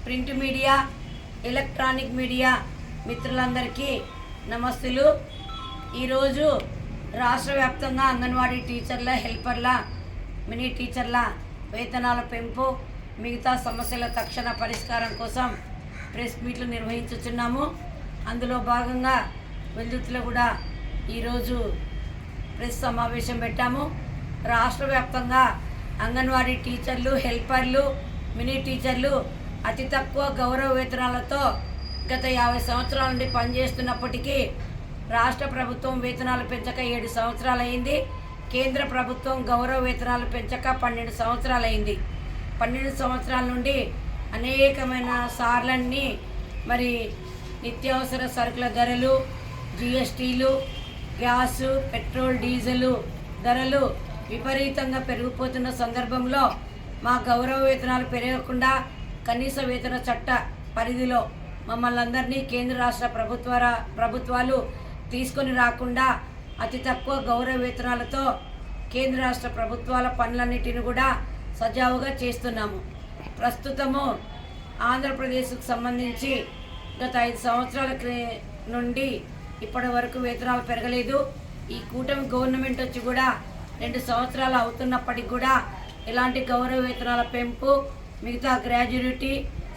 Print media, electronic media మిత్రులందరికీ నమస్తులు. ఈరోజు రాష్ట్ర వ్యాప్తంగా అంగన్వాడీ టీచర్ల, హెల్పర్ల, మినీ టీచర్ల వేతనాల పెంపు, మిగతా సమస్యల తక్షణ పరిష్కారం కోసం ప్రెస్ మీట్లు నిర్వహించుచున్నాము. అందులో భాగంగా వెల్దుర్తిలో కూడా ఈరోజు ప్రెస్ సమావేశం పెట్టాము. రాష్ట్ర వ్యాప్తంగా అంగన్వాడీ టీచర్లు, హెల్పర్లు, మినీ టీచర్లు అతి తక్కువ గౌరవ వేతనాలతో గత 50 సంవత్సరాల నుండి పనిచేస్తున్నప్పటికీ రాష్ట్ర ప్రభుత్వం వేతనాలు పెంచక 7 సంవత్సరాలైంది. కేంద్ర ప్రభుత్వం గౌరవ వేతనాలు పెంచక 12 సంవత్సరాలైంది. 12 సంవత్సరాల నుండి అనేకమైన సార్లన్నీ మరి నిత్యావసర సరుకుల ధరలు, జిఎస్టీలు, గ్యాసు, పెట్రోల్, డీజిల్ ధరలు విపరీతంగా పెరిగిపోతున్న సందర్భంలో మా గౌరవ వేతనాలు పెరగకుండా కనీస వేతన చట్ట పరిధిలో మమ్మల్ని అందరినీ కేంద్ర రాష్ట్ర ప్రభుత్వాలు తీసుకొని రాకుండా అతి తక్కువ గౌరవ వేతనాలతో కేంద్ర రాష్ట్ర ప్రభుత్వాల పనులన్నిటిని కూడా సజావుగా చేస్తున్నాము. ప్రస్తుతము ఆంధ్రప్రదేశ్కు సంబంధించి గత 5 సంవత్సరాల నుండి ఇప్పటి వరకు వేతనాలు పెరగలేదు. ఈ కూటమి గవర్నమెంట్ వచ్చి కూడా 2 సంవత్సరాలు అవుతున్నప్పటికి కూడా ఎలాంటి గౌరవ వేతనాల పెంపు, మిగతా గ్రాడ్యుయేటీ,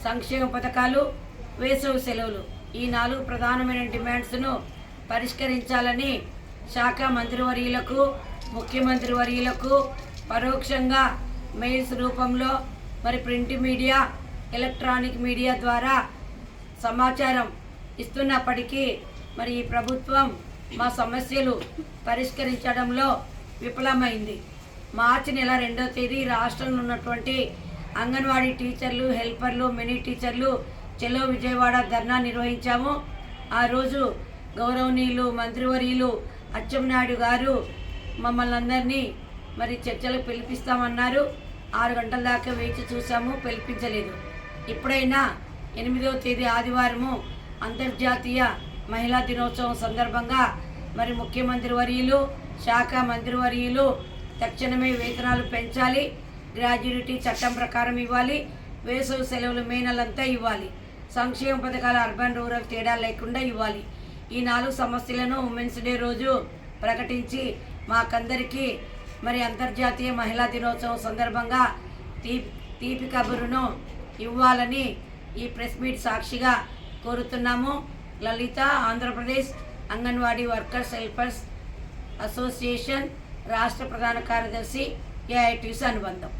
సంక్షేమ పథకాలు, వేసవి సెలవులు ఈ 4 ప్రధానమైన డిమాండ్స్ను పరిష్కరించాలని శాఖ మంత్రివర్యులకు, ముఖ్యమంత్రి వర్యులకు పరోక్షంగా మెయిల్స్ రూపంలో మరి ప్రింట్ మీడియా, ఎలక్ట్రానిక్ మీడియా ద్వారా సమాచారం ఇస్తున్నప్పటికీ మరి ఈ ప్రభుత్వం మా సమస్యలు పరిష్కరించడంలో విఫలమైంది. మార్చి నెల 2వ తేదీ రాష్ట్రంలో ఉన్నటువంటి అంగన్వాడీ టీచర్లు, హెల్పర్లు, మినీ టీచర్లు చెలో విజయవాడ ధర్నా నిర్వహించాము. ఆ రోజు గౌరవనీయులు మంత్రివర్యులు అచ్చెన్నాయుడు గారు మమ్మల్ని అందరినీ మరి చర్చలకు పిలిపిస్తామన్నారు. 6 గంటల దాకా వేచి చూసాము, పిలిపించలేదు. ఇప్పుడైనా 8వ తేదీ ఆదివారము అంతర్జాతీయ మహిళా దినోత్సవం సందర్భంగా మరి ముఖ్యమంత్రి వర్యులు, శాఖ మంత్రివర్యులు తక్షణమే వేతనాలు పెంచాలి, గ్రాడ్యుయేటీ చట్టం ప్రకారం ఇవ్వాలి, వేసవి సెలవులు మే నెలంతా ఇవ్వాలి, సంక్షేమ పథకాలు అర్బన్ రూరల్ తేడా లేకుండా ఇవ్వాలి. ఈ 4 సమస్యలను ఉమెన్స్ డే రోజు ప్రకటించి మాకందరికీ మరి అంతర్జాతీయ మహిళా దినోత్సవం సందర్భంగా తీపి కబురును ఇవ్వాలని ఈ ప్రెస్ మీట్ సాక్షిగా కోరుతున్నాము. Lalitha Andhra Pradesh Anganwadi workers helpers association రాష్ట్ర ప్రధాన కార్యదర్శి, ఏఐటీసీ అనుబంధం.